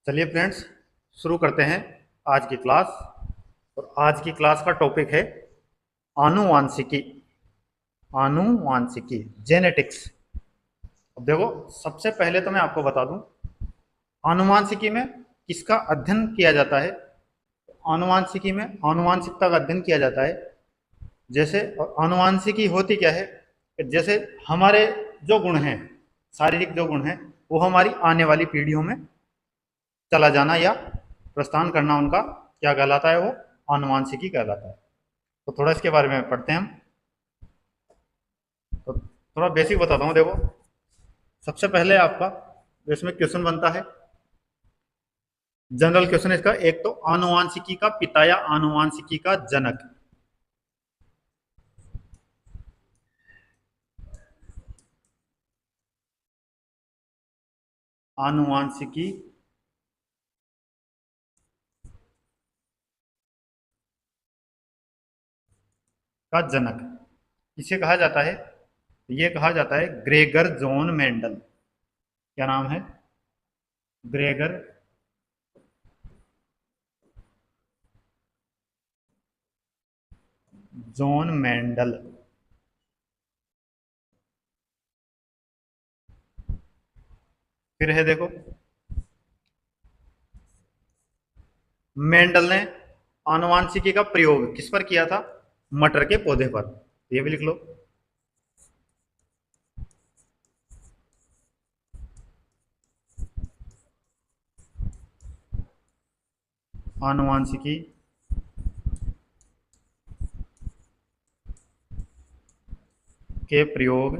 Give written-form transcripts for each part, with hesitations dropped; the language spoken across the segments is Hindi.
चलिए फ्रेंड्स, शुरू करते हैं आज की क्लास। और आज की क्लास का टॉपिक है आनुवांशिकी। आनुवांशिकी, जेनेटिक्स। अब देखो, सबसे पहले तो मैं आपको बता दूं, आनुवांशिकी में किसका अध्ययन किया जाता है। आनुवांशिकी में आनुवांशिकता का अध्ययन किया जाता है। जैसे आनुवांशिकी होती क्या है कि जैसे हमारे जो गुण हैं, शारीरिक जो गुण हैं, वो हमारी आने वाली पीढ़ियों में चला जाना या प्रस्थान करना, उनका क्या कहलाता है, वो आनुवांशिकी कहलाता है। तो थोड़ा इसके बारे में पढ़ते हैं हम। तो थोड़ा बेसिक बताता हूँ। देखो, सबसे पहले आपका इसमें क्वेश्चन बनता है, जनरल क्वेश्चन इसका। एक तो आनुवांशिकी का पिता या आनुवांशिकी का जनक। आनुवांशिकी का जनक इसे कहा जाता है, ये कहा जाता है ग्रेगर जॉन मेंडल। क्या नाम है? Gregor John Mendel. फिर है, देखो, मेंडल ने आनुवांशिकी का प्रयोग किस पर किया था? मटर के पौधे पर। ये भी लिख लो। आनुवांशिकी के प्रयोग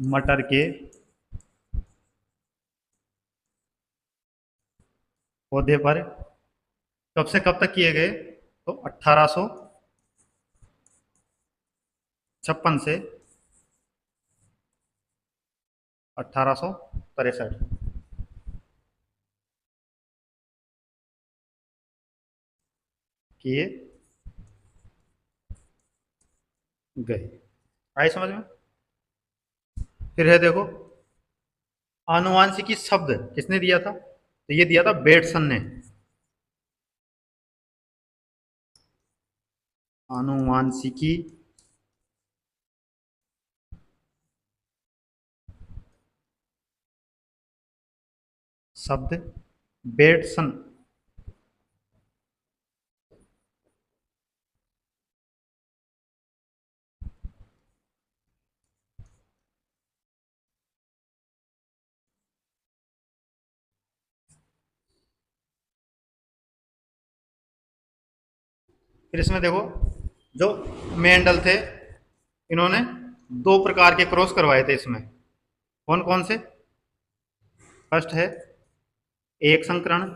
मटर के पौधे पर कब से कब तक किए गए? तो 1856 से 1863 किए गए। आई समझ में? फिर है, देखो, आनुवांशिकी शब्द किसने दिया था? तो ये दिया था बेटसन ने। आनुवांशिकी शब्द बेटसन। फिर इसमें देखो, जो मेंडल थे, इन्होंने दो प्रकार के क्रॉस करवाए थे इसमें। कौन कौन से? फर्स्ट है एक संकरण।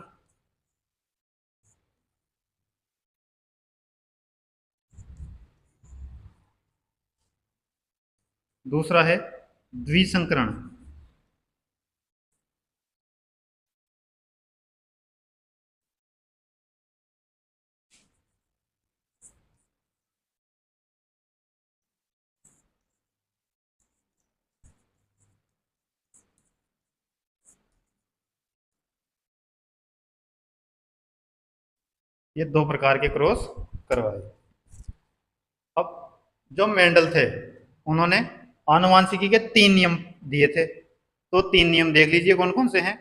दूसरा है द्विसंकरण। ये दो प्रकार के क्रॉस करवाए। अब जो मेंडल थे, उन्होंने आनुवांशिकी के तीन नियम दिए थे। तो तीन नियम देख लीजिए कौन कौन से हैं।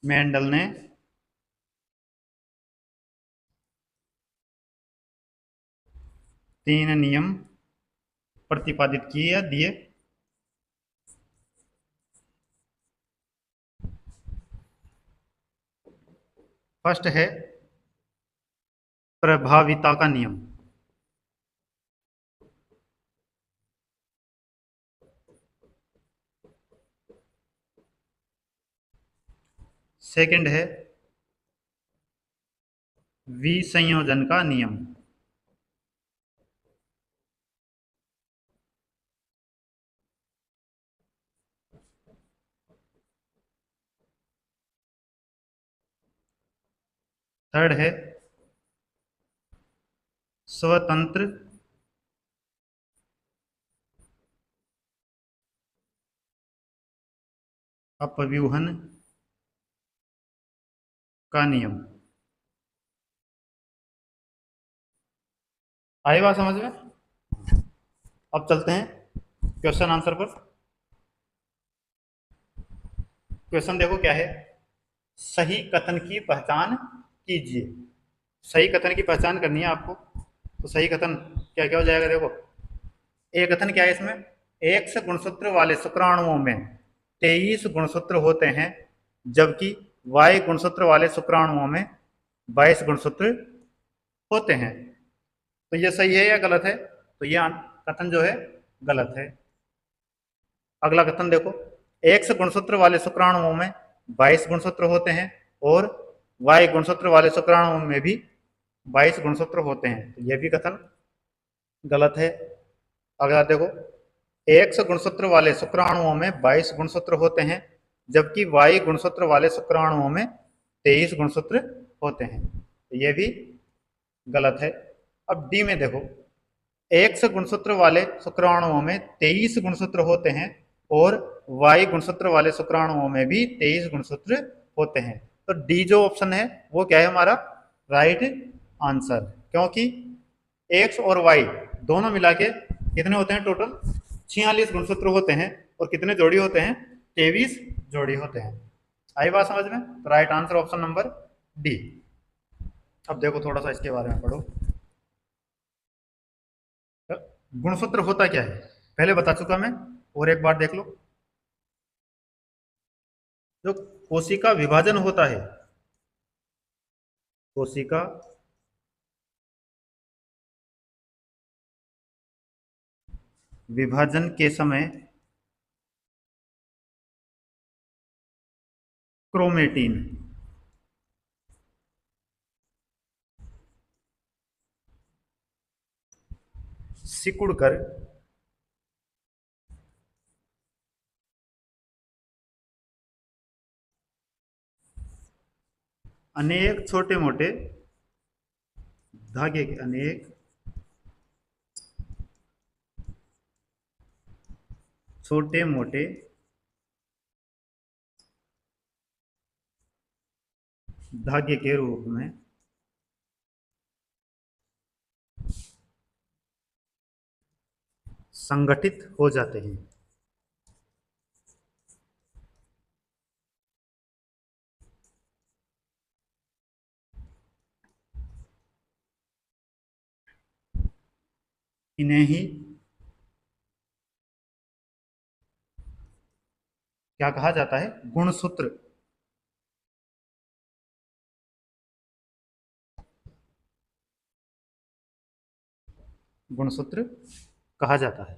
मेंडल ने तीन नियम प्रतिपादित किए या दिए। फर्स्ट है प्रभाविता का नियम। सेकंड है विसंयोजन का नियम। थर्ड है स्वतंत्र अपव्यूहन का नियम। आई बात समझ में? अब चलते हैं क्वेश्चन आंसर पर। क्वेश्चन देखो क्या है, सही कथन की पहचान कीजिए। सही कथन की पहचान करनी है आपको, तो सही कथन क्या क्या हो जाएगा देखो। एक कथन क्या है इसमें, एक्स गुणसूत्र वाले शुक्राणुओं में 23 गुणसूत्र होते हैं, जबकि वाई गुणसूत्र वाले शुक्राणुओं में 22 गुणसूत्र होते हैं। तो ये सही है या गलत है? तो ये कथन जो है गलत है। अगला कथन देखो, एक्स गुणसूत्र वाले शुक्राणुओं में 22 गुणसूत्र होते हैं और वाई गुणसूत्र वाले शुक्राणुओं में भी 22 गुणसूत्र होते हैं। तो यह भी कथन गलत है। अगला देखो, एक्स गुणसूत्र वाले शुक्राणुओं में 22 गुणसूत्र होते हैं, जबकि वाई गुणसूत्र वाले शुक्राणुओं में 23 गुणसूत्र होते हैं। तो यह भी गलत है। अब डी में देखो, एक्स गुणसूत्र वाले शुक्राणुओं में 23 गुणसूत्र होते हैं और वाई गुणसूत्र वाले शुक्राणुओं में भी 23 गुणसूत्र होते हैं। तो डी जो ऑप्शन है वो क्या है हमारा राइट आंसर, क्योंकि एक्स और वाई दोनों मिला के कितने होते हैं टोटल 46 गुणसूत्र होते हैं और कितने जोड़ी होते हैं 23 जोड़ी होते हैं। आई बात समझ में? तो right answer option number D. अब देखो थोड़ा सा इसके बारे में पढ़ो, गुणसूत्र होता क्या है पहले बता चुका मैं, और एक बार देख लो। जो कोशिका विभाजन होता है, कोशिका विभाजन के समय क्रोमेटिन सिकुड़कर अनेक छोटे मोटे धागे के अनेक छोटे मोटे धागे के रूप में संगठित हो जाते हैं। इन्हें ही क्या कहा जाता है, गुणसूत्र। गुणसूत्र कहा जाता है।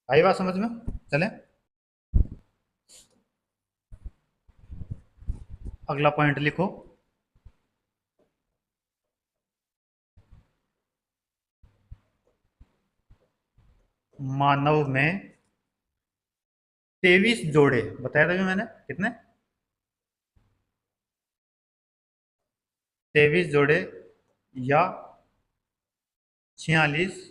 आई बात समझ में? चलें अगला पॉइंट लिखो, मानव में 23 जोड़े, बताया था मैंने कितने, 23 जोड़े या 46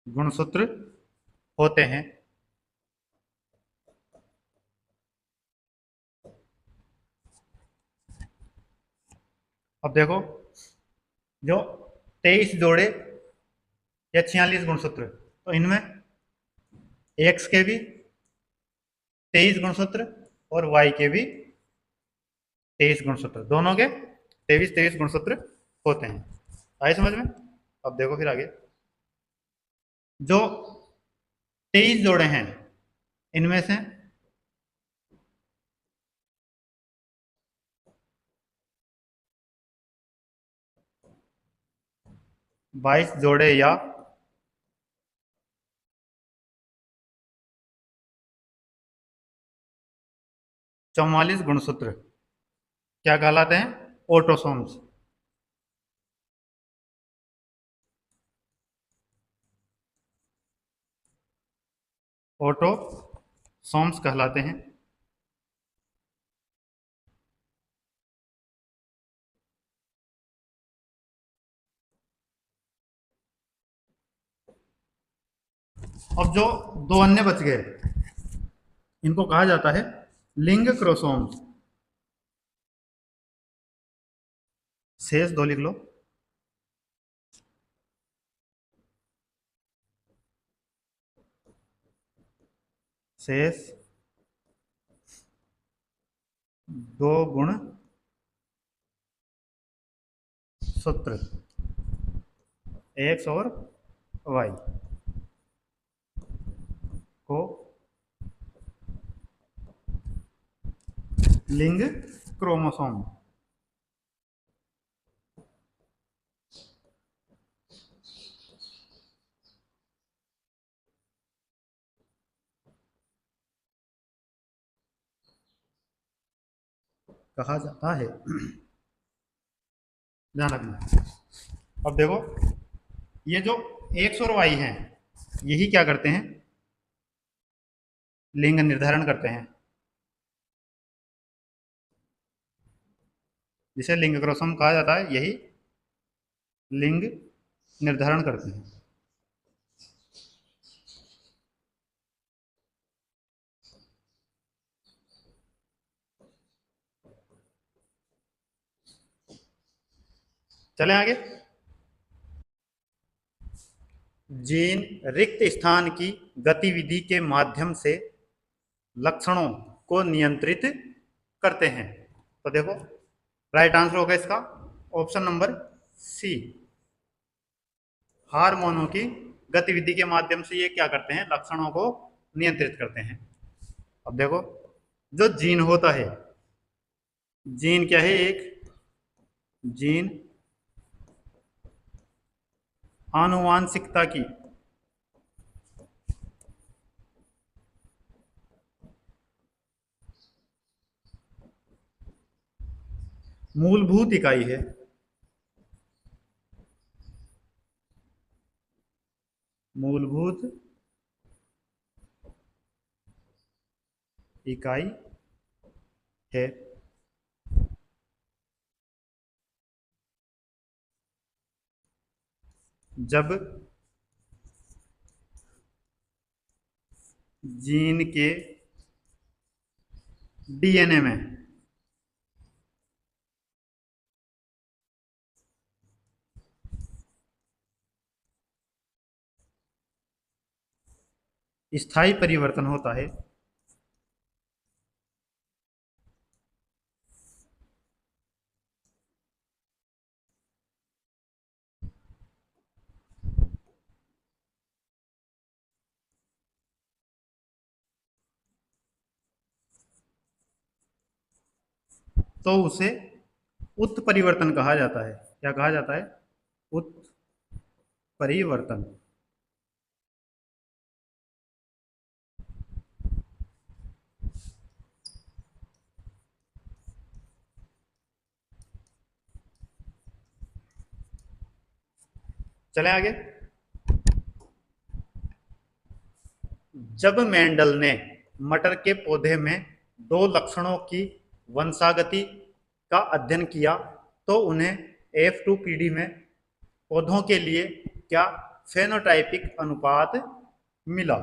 गुणसूत्र होते हैं। अब देखो, जो 23 जोड़े या 46 गुणसूत्र, तो इनमें एक्स के भी 23 गुणसूत्र और वाई के भी 23 गुणसूत्र, दोनों के 23 गुणसूत्र होते हैं। आए समझ में? अब देखो फिर आगे, जो 23 जोड़े हैं इनमें से 22 जोड़े या 44 गुणसूत्र क्या कहलाते हैं, ऑटोसोम्स। ऑटोसोम्स कहलाते हैं। अब जो दो अन्य बच गए इनको कहा जाता है लिंग क्रोमोसोम्स। शेष दो लिख लो। शेष दो गुण सूत्र एक्स और वाई को लिंग क्रोमोसोम कहा जाता है। ध्यान रखना। अब देखो ये जो एक्स और वाई हैं यही क्या करते हैं, लिंग निर्धारण करते हैं, जिसे लिंग क्रोमोसोम कहा जाता है, यही लिंग निर्धारण करते हैं। चलें आगे। जीन रिक्त स्थान की गतिविधि के माध्यम से लक्षणों को नियंत्रित करते हैं। तो देखो राइट आंसर होगा इसका ऑप्शन नंबर सी। हार्मोनों की गतिविधि के माध्यम से ये क्या करते हैं, लक्षणों को नियंत्रित करते हैं। अब देखो जो जीन होता है, जीन क्या है, एक जीन आनुवांशिकता की मूलभूत इकाई है। मूलभूत इकाई है। जब जीन के डीएनए में स्थायी परिवर्तन होता है, तो उसे उत्परिवर्तन कहा जाता है। क्या कहा जाता है, उत्परिवर्तन। चलें आगे। जब मेंडल ने मटर के पौधे में दो लक्षणों की वंशागति का अध्ययन किया तो उन्हें F2 पीढ़ी में पौधों के लिए क्या फेनोटाइपिक अनुपात मिला।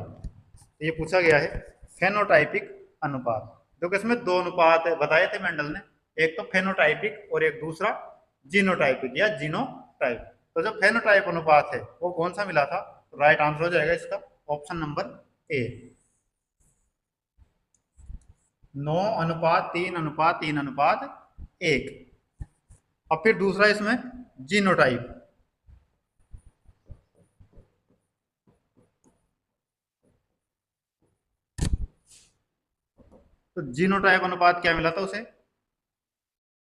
ये पूछा गया है फेनोटाइपिक अनुपात। देखो इसमें दो अनुपात बताए थे मेंडल ने, एक तो फेनोटाइपिक और एक दूसरा जीनोटाइपिक या जीनोटाइप। तो जो फेनोटाइप अनुपात है वो कौन सा मिला था, राइट आंसर हो जाएगा इसका ऑप्शन नंबर ए, 9:3:3:1। अब फिर दूसरा इसमें जीनोटाइप, तो जीनोटाइप अनुपात क्या मिला था उसे,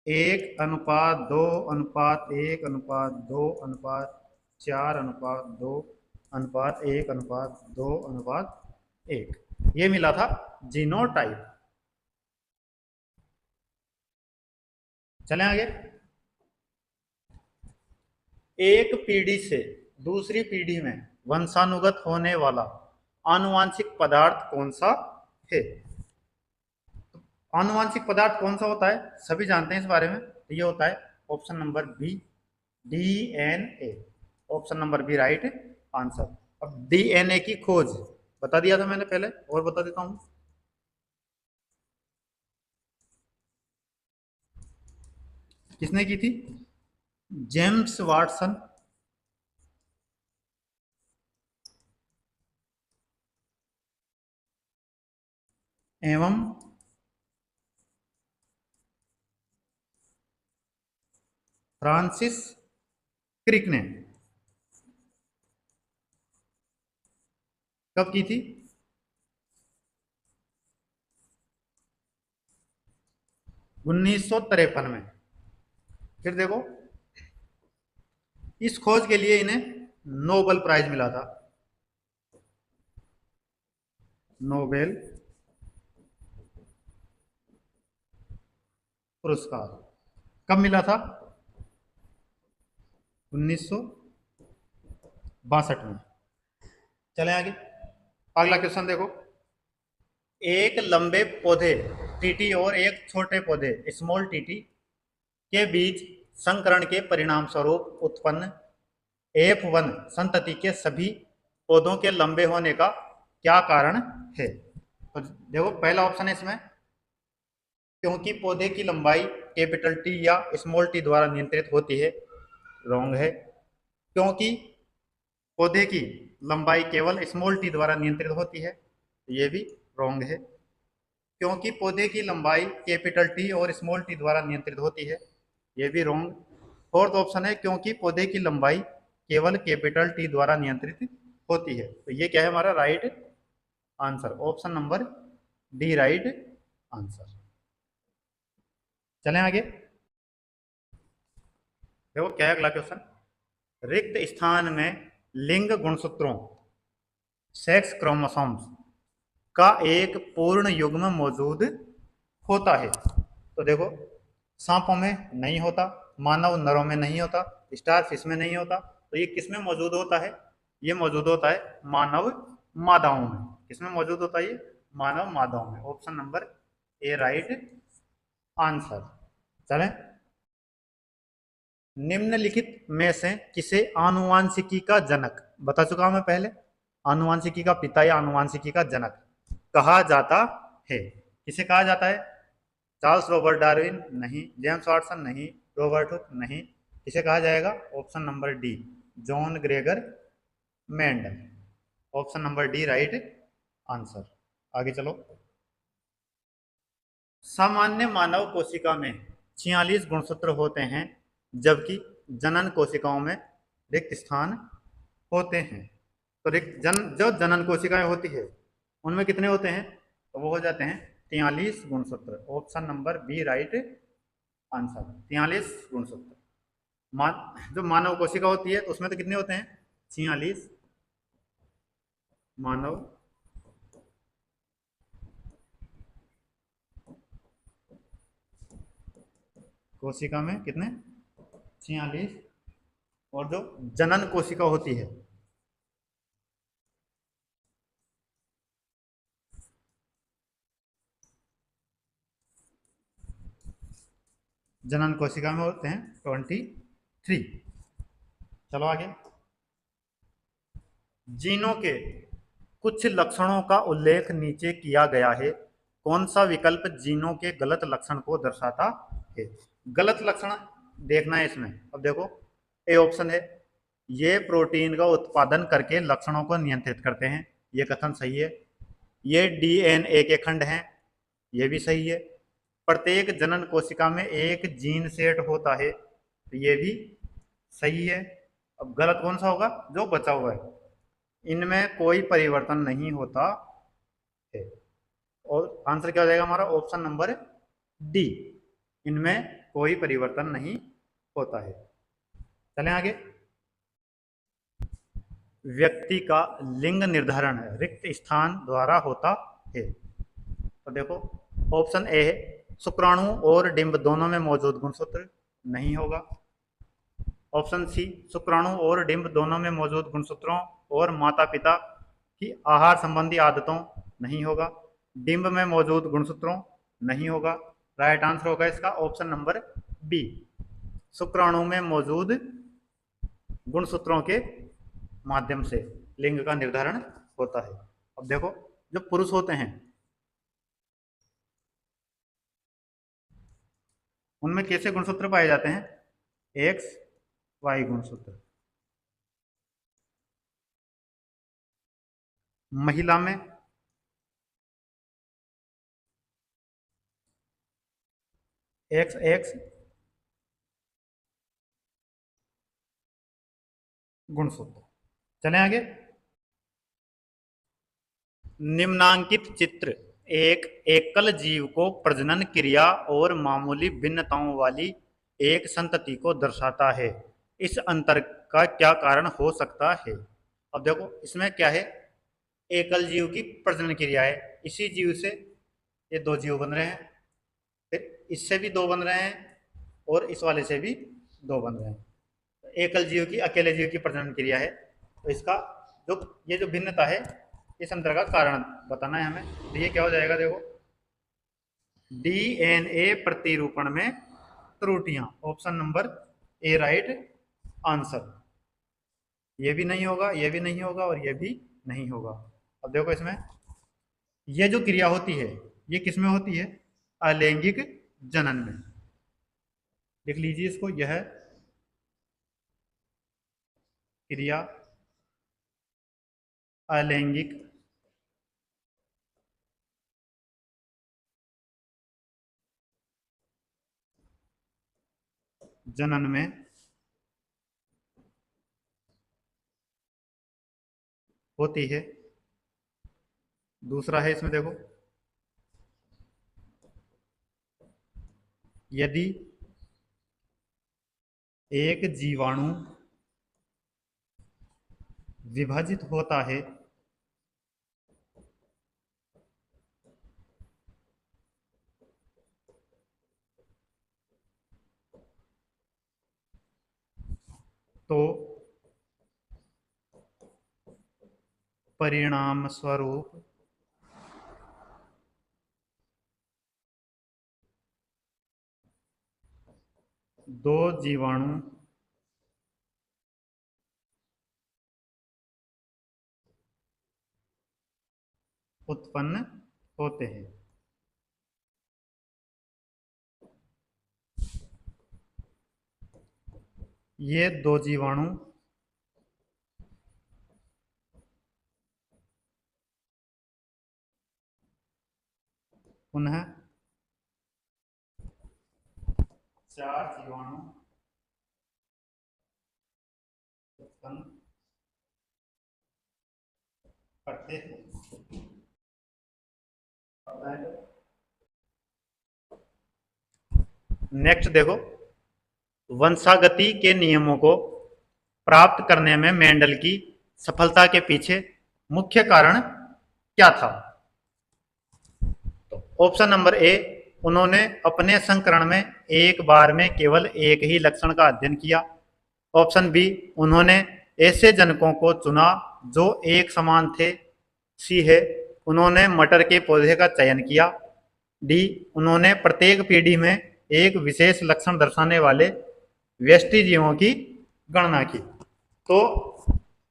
1:2:1:4:2:1:1:1। ये मिला था जीनोटाइप। चलें आगे। एक पीढ़ी से दूसरी पीढ़ी में वंशानुगत होने वाला आनुवांशिक पदार्थ कौन सा है? आनुवांशिक पदार्थ कौन सा होता है, सभी जानते हैं इस बारे में, तो ये होता है option number B, DNA. Option number B right answer. अब डीएनए की खोज बता दिया था मैंने पहले, और बता देता हूं। किसने की थी? जेम्स वाटसन एवं फ्रांसिस क्रिक ने। कब की थी? 1953 में। फिर देखो, इस खोज के लिए इन्हें नोबेल प्राइज मिला था। नोबेल पुरस्कार कब मिला था? 1962 में। चलें आगे, अगला क्वेश्चन देखो। एक लंबे पौधे टीटी और एक छोटे पौधे स्मॉल टीटी के बीच संकरण के परिणाम स्वरूप उत्पन्न F1 संतति के सभी पौधों के लंबे होने का क्या कारण है? तो देखो, पहला ऑप्शन है इसमें, क्योंकि पौधे की लंबाई कैपिटल टी या स्मॉल टी द्वारा नियंत्रित होती है, रॉन्ग है। क्योंकि पौधे की लंबाई केवल स्मॉल टी द्वारा नियंत्रित होती है, ये भी रॉन्ग है। क्योंकि पौधे की लंबाई कैपिटल टी और स्मॉल टी द्वारा नियंत्रित होती है, ये भी रॉन्ग। फोर्थ ऑप्शन है, क्योंकि पौधे की लंबाई केवल कैपिटल टी द्वारा नियंत्रित होती है, तो ये क्या है हमारा right answer, option number D right answer. चलें आगे, देखो क्या है अगला क्वेश्चन। रिक्त स्थान में लिंग गुणसूत्रों सेक्स क्रोमोसोम्स का एक पूर्ण युग्म मौजूद होता है। तो देखो, सांपों में नहीं होता, मानव नरों में नहीं होता, स्टार फिश में नहीं होता, तो ये किस में मौजूद होता है? ये मौजूद होता है मानव मादाओं में। किसमें मौजूद होता है ये? मानव मादाओं में। Option number A right answer. चलें, निम्नलिखित में से किसे आनुवांशिकी का जनक, बता चुका हूं मैं पहले, आनुवांशिकी का पिता या आनुवांशिकी का जनक कहा जाता है? किसे कहा जाता है? चार्ल्स रॉबर्ट डार्विन नहीं, जेम्स वाटसन नहीं, रॉबर्ट हुक नहीं, किसे कहा जाएगा? Option number D, John Gregor Mendel. Option number D right answer. आगे चलो, सामान्य मानव कोशिका में 46 गुणसूत्र होते हैं, जबकि जनन कोशिकाओं में रिक्त स्थान होते हैं। तो जो जनन कोशिकाएं होती है उनमें कितने होते हैं? तो वो हो जाते हैं 43 गुणसूत्र। Option number B right answer, 43 गुणसूत्र। जो मानव कोशिका होती है तो उसमें तो कितने होते हैं? 46 मानव कोशिका में कितने? 46। और जो जनन कोशिका होती है जनन कोशिका में होते हैं 23। चलो आगे, जीनों के कुछ लक्षणों का उल्लेख नीचे किया गया है, कौन सा विकल्प जीनों के गलत लक्षण को दर्शाता है? गलत लक्षण देखना है इसमें। अब देखो, ए ऑप्शन है, ये प्रोटीन का उत्पादन करके लक्षणों को नियंत्रित करते हैं, ये कथन सही है। ये डीएनए के खंड हैं, ये भी सही है। प्रत्येक जनन कोशिका में एक जीन सेट होता है, तो ये भी सही है। अब गलत कौन सा होगा? जो बचा हुआ है, इनमें कोई परिवर्तन नहीं होता है। और आंसर क्या हो जाएगा हमारा? ऑप्शन नंबर डी, इनमें कोई परिवर्तन नहीं होता है। चलें आगे, व्यक्ति का लिंग निर्धारण रिक्त स्थान द्वारा होता है। तो देखो, ऑप्शन ए है, शुक्राणु और डिंब दोनों में मौजूद गुणसूत्र, नहीं होगा। ऑप्शन सी, शुक्राणु और डिंब दोनों में मौजूद गुणसूत्रों और माता पिता कि आहार संबंधी आदतों नहीं होगा, डिंब में मौजूद गुणसूत्रों नहीं होगा। राइट आंसर होगा इसका ऑप्शन नंबर बी, शुक्राणु में मौजूद गुणसूत्रों के माध्यम से लिंग का निर्धारण होता है। अब देखो, जो पुरुष होते हैं उनमें कैसे गुणसूत्र पाए जाते हैं? एक्स वाई गुणसूत्र। महिला में एक्स एक्स गुणसूत्र। चलें आगे। निम्नांकित चित्र एक एकल जीव को प्रजनन क्रिया और मामूली भिन्नताओं वाली एक संतति को दर्शाता है। इस अंतर का क्या कारण हो सकता है? अब देखो, इसमें क्या है? एकल जीव की प्रजनन क्रिया है, इसी जीव से ये दो जीव बन रहे हैं, फिर इससे भी दो बन रहे हैं और इस वाले से भी दो बन रहे हैं। एकल जीव की अकेले जीव की प्रजनन क्रिया है। तो इसका जो ये जो भिन्नता है, इस अंतर का कारण बताना है हमें। तो ये क्या हो जाएगा? देखो, डीएनए प्रतिरूपण में त्रुटियां, option number A right answer. ये भी नहीं होगा, ये भी नहीं होगा और ये भी नहीं होगा। अब देखो, इसमें ये जो क्रिया होती है ये किस में होती है? अलैंगिक जनन में। लिख लीजिए इसको, यह क्रिया अलैंगिक जनन में होती है। दूसरा है इसमें, देखो, यदि एक जीवाणु विभाजित होता है तो परिणाम स्वरूप दो जीवाणु उत्पन्न होते हैं। ये दो जीवाणु पुनः चार जीवाणु उत्पन्न करते हैं। नेक्स्ट देखो, वंशागति के नियमों को प्राप्त करने में मेंडल की सफलता के पीछे मुख्य कारण क्या था? तो ऑप्शन नंबर ए, उन्होंने अपने संकरण में एक बार में केवल एक ही लक्षण का अध्ययन किया। ऑप्शन बी, उन्होंने ऐसे जनकों को चुना जो एक समान थे। सी है, उन्होंने मटर के पौधे का चयन किया। डी, उन्होंने प्रत्येक पीढ़ी में एक विशेष लक्षण दर्शाने वाले व्यष्टि जीवों की गणना की। तो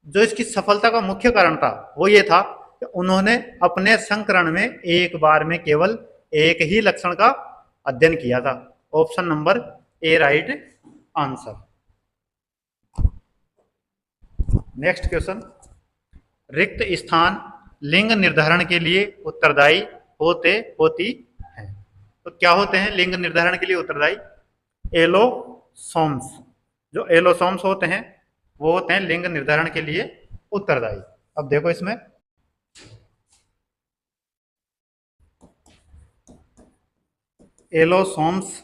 जो इसकी सफलता का मुख्य कारण था वो ये था कि उन्होंने अपने संकरण में एक बार में केवल एक ही लक्षण का अध्ययन किया था। Option number A right answer. Next question, रिक्त स्थान लिंग निर्धारण के लिए उत्तरदायी होती है। तो क्या होते हैं लिंग निर्धारण के लिए उत्तरदायी? एलोसोम्स। जो एलोसोम्स होते हैं वो होते हैं लिंग निर्धारण के लिए उत्तरदायी। अब देखो, इसमें एलोसोम्स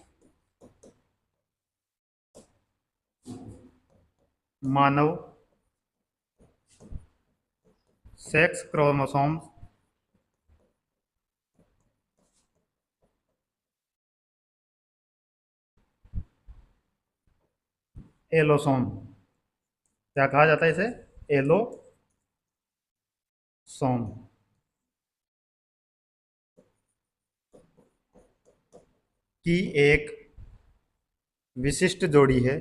मानव सेक्स क्रोमोसोम्स एलोसोम, क्या कहा जाता है इसे? एलो सोम की एक विशिष्ट जोड़ी है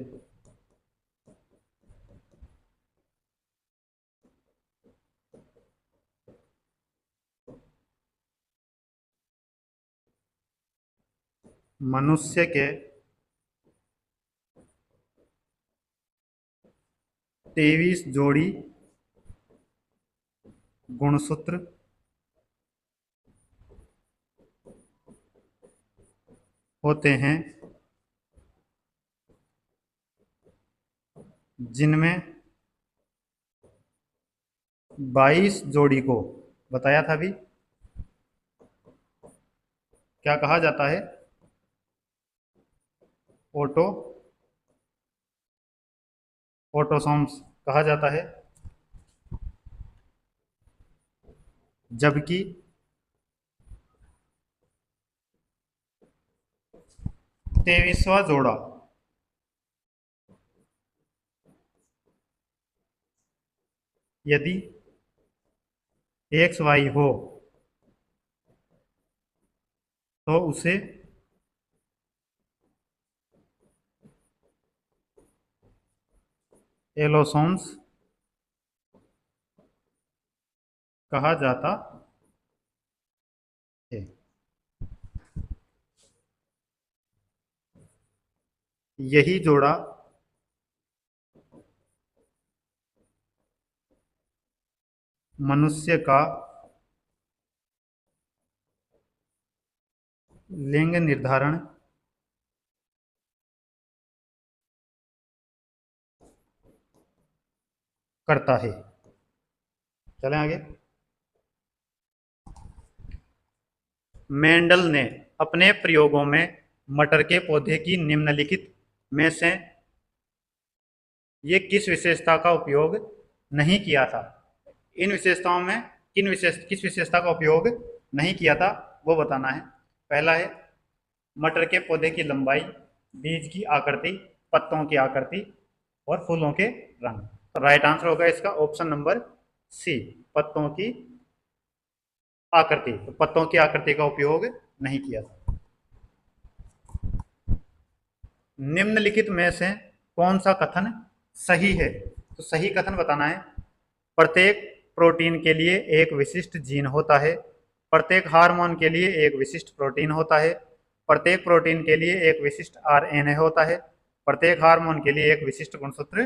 मनुष्य के 23 जोड़ी गुणसूत्र होते हैं, जिनमें 22 जोड़ी को बताया था अभी, क्या कहा जाता है? ऑटो ऑटोसोम्स कहा जाता है। जबकि 23वां जोड़ा यदि XY हो तो उसे एलोसोम्स कहा जाता है। यही जोड़ा मनुष्य का लिंग निर्धारण करता है। चलें आगे। मेंडल ने अपने प्रयोगों में मटर के पौधे की निम्नलिखित में से ये किस विशेषता का उपयोग नहीं किया था? इन विशेषताओं में किस विशेषता का उपयोग नहीं किया था वो बताना है। पहला है मटर के पौधे की लंबाई, बीज की आकृति, पत्तों की आकृति और फूलों के रंग। तो राइट आंसर होगा इसका ऑप्शन नंबर सी, पत्तों की आकृति। तो पत्तों की आकृति का उपयोग नहीं किया था। निम्नलिखित में से कौन सा कथन सही है? तो सही कथन बताना है। प्रत्येक प्रोटीन के लिए एक विशिष्ट जीन होता है, प्रत्येक हार्मोन के लिए एक विशिष्ट प्रोटीन होता है, प्रत्येक प्रोटीन के लिए एक विशिष्ट RNA होता है, प्रत्येक हार्मोन के लिए एक विशिष्ट गुणसूत्र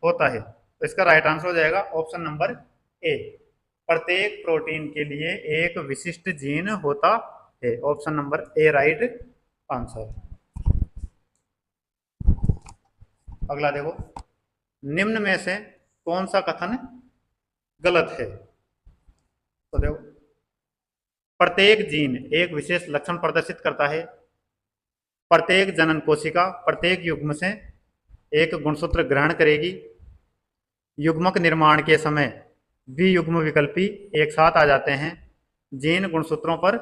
होता है। तो इसका राइट आंसर हो जाएगा ऑप्शन नंबर ए, प्रत्येक प्रोटीन के लिए एक विशिष्ट जीन होता है। Option number A right answer. अगला देखो, निम्न में से कौन सा कथन गलत है? तो देखो, प्रत्येक जीन एक विशेष लक्षण प्रदर्शित करता है, प्रत्येक जनन कोशिका प्रत्येक युग्म से एक गुणसूत्र ग्रहण करेगी, युग्मक निर्माण के समय द्वियुग्म विकल्पी एक साथ आ जाते हैं, जीन गुणसूत्रों पर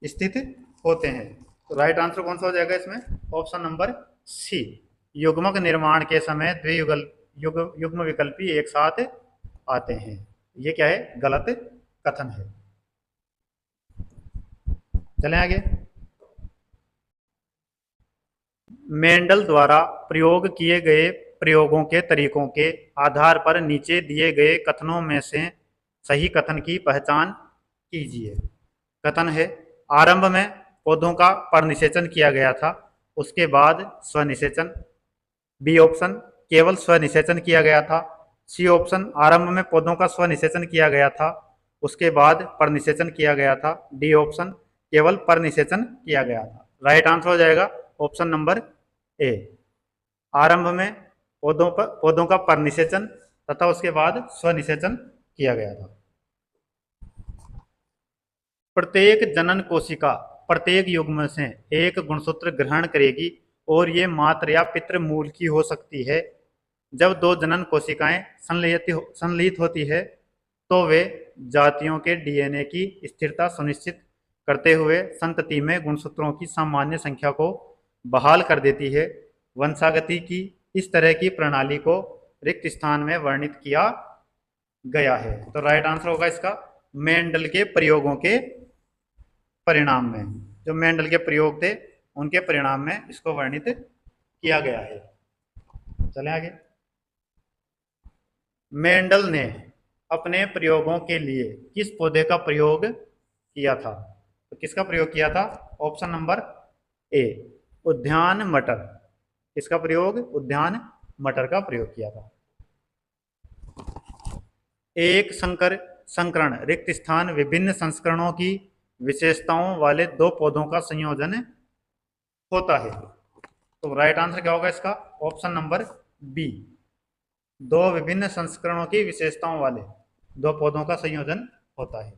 स्थित होते हैं। तो राइट आंसर कौन सा हो जाएगा इसमें? ऑप्शन नंबर सी, युग्मक निर्माण के समय युग्म विकल्पी एक साथ आते हैं। ये क्या है? गलत कथन है। चलें आगे। मेंडल द्वारा प्रयोग किए गए प्रयोगों के तरीकों के आधार पर नीचे दिए गए कथनों में से सही कथन की पहचान कीजिए। कथन है, आरंभ में पौधों का परनिषेचन किया गया था, उसके बाद स्वनिषेचन। बी ऑप्शन, केवल स्वनिषेचन किया गया था। सी ऑप्शन, आरंभ में पौधों का स्वनिषेचन किया गया था, उसके बाद परनिषेचन किया गया था। डी ऑप्शन, केवल परनिषेचन किया गया था। राइट आंसर हो जाएगा ऑप्शन नंबर ए, आरंभ में पौधों का परनिषेचन तथा उसके बाद स्वनिषेचन किया गया था। प्रत्येक जनन कोशिका प्रत्येक युग्म से एक गुणसूत्र ग्रहण करेगी और ये मातृ या पितृ मूल की हो सकती है। जब दो जनन कोशिकाएं संलयित होती है तो वे जातियों के DNA की स्थिरता सुनिश्चित करते हुए संतति में गुणसूत्रों की सामान्य संख्या को बहाल कर देती है। वंशागति की इस तरह की प्रणाली को रिक्त स्थान में वर्णित किया गया है। तो राइट आंसर होगा इसका मेंडल के प्रयोगों के परिणाम में, जो मेंडल के प्रयोग थे उनके परिणाम में इसको वर्णित किया गया है। चलें आगे। मेंडल ने अपने प्रयोगों के लिए किस पौधे का प्रयोग किया था? तो किसका प्रयोग किया था? ऑप्शन नंबर ए, उद्यान मटर। किसका प्रयोग? उद्यान मटर का प्रयोग किया था। एक संकरण रिक्त स्थान विभिन्न संस्करणों की विशेषताओं वाले दो पौधों का संयोजन होता है। तो राइट आंसर क्या होगा इसका? ऑप्शन नंबर बी, दो विभिन्न संस्करणों की विशेषताओं वाले दो पौधों का संयोजन होता है।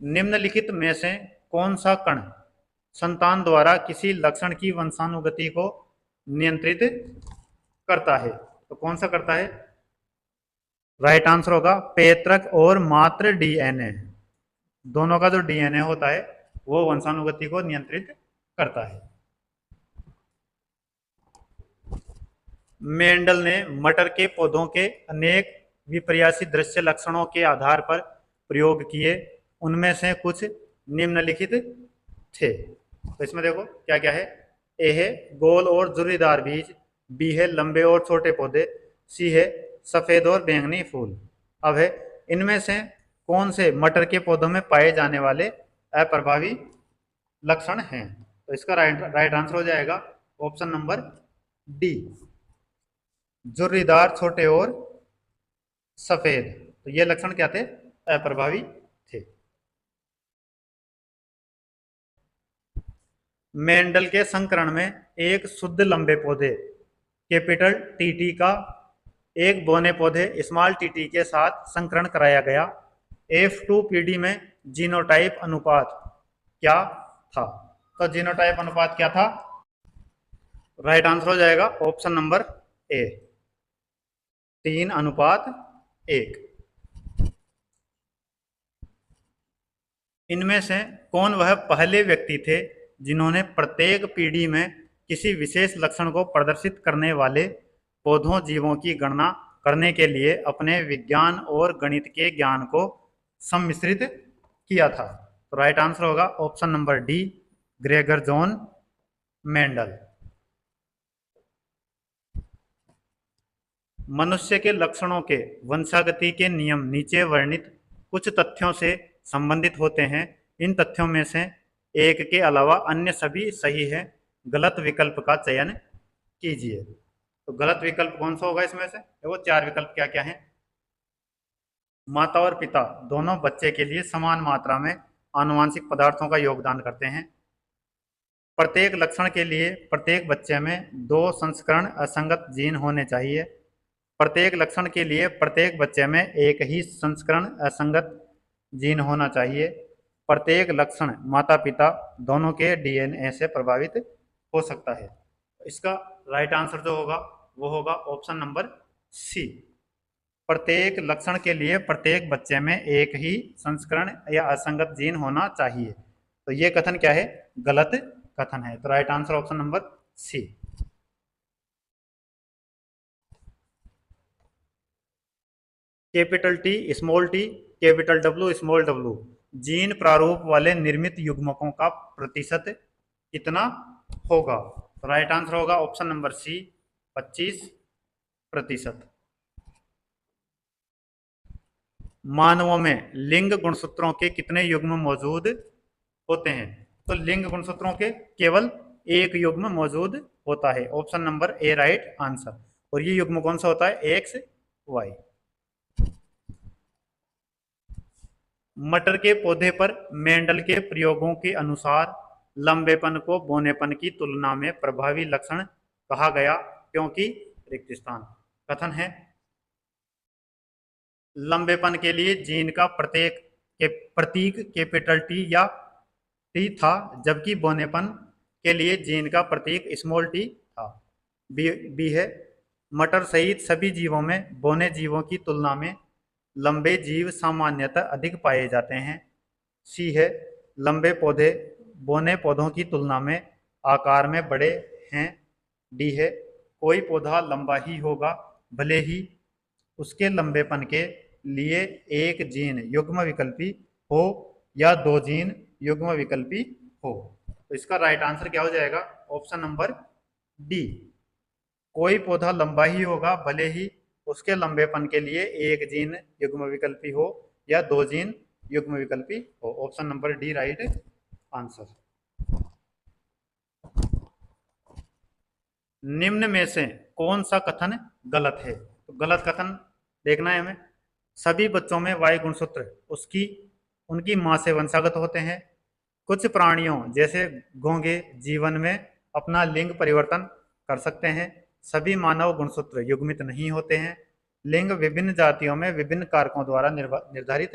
निम्नलिखित में से कौन सा कण संतान द्वारा किसी लक्षण की वंशानुगति को नियंत्रित करता है? तो कौन सा करता है? राइट आंसर होगा पैतृक और मातृ डीएनए, दोनों का जो डीएनए होता है वो वंशानुगति को नियंत्रित करता है। मेंडल ने मटर के पौधों के अनेक विपर्यासी दृश्य लक्षणों के आधार पर प्रयोग किए, उनमें से कुछ निम्नलिखित थे। तो इसमें देखो क्या क्या है। ए है गोल और झुर्रीदार बीज, बी है लंबे और छोटे पौधे, सी है सफेद और बैंगनी फूल। अब है इनमें से कौन से मटर के पौधों में पाए जाने वाले अप्रभावी लक्षण हैं? तो इसका राइट आंसर हो जाएगा ऑप्शन नंबर डी, झुर्रीदार, छोटे और सफेद। तो ये लक्षण क्या थे? अप्रभावी थे। मेंडल के संकरण में एक शुद्ध लंबे पौधे कैपिटल टीटी का एक बौने पौधे स्मॉल टीटी के साथ संकरण कराया गया। F2PD में जीनोटाइप अनुपात क्या था? तो जीनोटाइप अनुपात क्या था? राइट आंसर हो जाएगा ऑप्शन नंबर ए, 3:1। इनमें से कौन वह पहले व्यक्ति थे जिन्होंने प्रत्येक पीढ़ी में किसी विशेष लक्षण को प्रदर्शित करने वाले पौधों जीवों की गणना करने के लिए अपने विज्ञान और गणित के ज्ञान को सम्मिश्रित किया था? तो राइट आंसर होगा option number D, Gregor John Mendel. मनुष्य के लक्षणों के वंशागति के नियम नीचे वर्णित कुछ तथ्यों से संबंधित होते हैं। इन तथ्यों में से एक के अलावा अन्य सभी सही है, गलत विकल्प का चयन कीजिए। तो गलत विकल्प कौन सा होगा इसमें से? वो चार विकल्प क्या क्या हैं। माता और पिता दोनों बच्चे के लिए समान मात्रा में आनुवांशिक पदार्थों का योगदान करते हैं। प्रत्येक लक्षण के लिए प्रत्येक बच्चे में 2 संस्करण असंगत जीन होने चाहिए। प्रत्येक लक्षण के लिए प्रत्येक बच्चे में एक ही संस्करण असंगत जीन होना चाहिए। प्रत्येक लक्षण माता पिता दोनों के डीएनए से प्रभावित हो सकता है। इसका राइट आंसर जो होगा वो होगा ऑप्शन नंबर सी, प्रत्येक लक्षण के लिए प्रत्येक बच्चे में एक ही संस्करण या असंगत जीन होना चाहिए। तो ये कथन क्या है? गलत कथन है। तो right answer option number C. Capital T, small T, capital W, small W gene प्रारूप वाले निर्मित युग्मकों का प्रतिशत कितना होगा? राइट आंसर होगा ऑप्शन नंबर सी, 25%। मानवों में लिंग गुणसूत्रों के कितने युग्म मौजूद होते हैं? तो लिंग गुणसूत्रों के केवल एक युग्म मौजूद होता है। Option number A right answer. और ये युग्म कौन सा होता है? X Y. मटर के पौधे पर मेंडल के प्रयोगों के अनुसार लंबेपन को बौनेपन की तुलना में प्रभावी लक्षण कहा गया क्योंकि रिक्त स्थान। कथन है लंबेपन के लिए जीन का प्रतीक कैपिटल टी या टी था, जबकि बौनेपन के लिए जीन का प्रतीक स्मॉल टी था। बी है मटर सहित सभी जीवों में बौने जीवों की तुलना में लंबे जीव सामान्यतः अधिक पाए जाते हैं। सी है लंबे पौधे बौने पौधों की तुलना में आकार में बड़े हैं। डी है कोई पौधा लंबा ही होगा भले ही उसके लंबेपन के लिए एक जीन युग्म विकल्पी हो या दो जीन युग्म विकल्पी हो। तो इसका राइट आंसर क्या हो जाएगा? Option number D. कोई पौधा लंबा ही होगा भले ही उसके लंबेपन के लिए एक जीन युग्म विकल्पी हो या दो जीन युग्म विकल्पी हो। Option number D right answer. निम्न में से कौन सा कथन गलत है? तो गलत कथन देखना है हमें। सभी बच्चों में वायु गुणसूत्र उसकी उनकी मां से वंशागत होते हैं। कुछ प्राणियों जैसे घोंघे जीवन में अपना लिंग परिवर्तन कर सकते हैं। सभी मानव गुणसूत्र युग्मित नहीं होते हैं। लिंग विभिन्न जातियों में विभिन्न कारकों द्वारा निर्धारित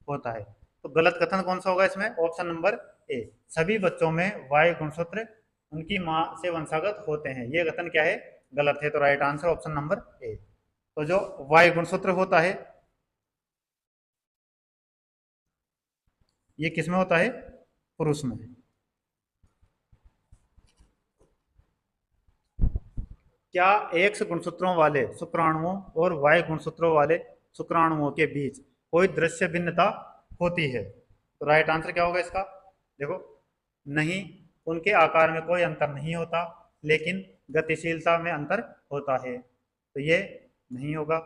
होता है। तो गलत कथन कौन सा होगा इसमें? ऑप्शन नंबर ए। सभी बच्चों में वायु गुणसूत्र उनकी मां से वंशागत होते हैं, ये कथन क्या है? गलत है। तो राइट आंसर ऑप्शन नंबर ए। तो जो वायु गुणसूत्र होता है ये किसमें होता है? पुरुष में। क्या एक्स गुणसूत्रों वाले शुक्राणुओं और वाई गुणसूत्रों वाले शुक्राणुओं के बीच कोई दृश्य भिन्नता होती है? तो राइट आंसर क्या होगा इसका? देखो, नहीं, उनके आकार में कोई अंतर नहीं होता, लेकिन गतिशीलता में अंतर होता है, तो ये नहीं होगा।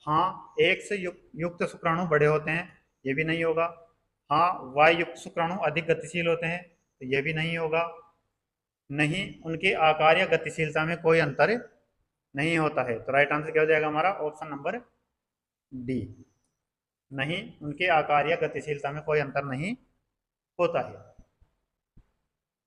हाँ, एक से युक्त शुक्राणु बड़े होते हैं, ये भी नहीं होगा। हाँ, वाई युक्त शुक्राणु अधिक गतिशील होते हैं, तो ये भी नहीं होगा। नहीं, उनके आकार या गतिशीलता में कोई अंतर नहीं होता है। तो राइट आंसर क्या हो जाएगा हमारा? Option number D. नहीं, उनके आकार या गतिशीलता में कोई अंतर नहीं होता है।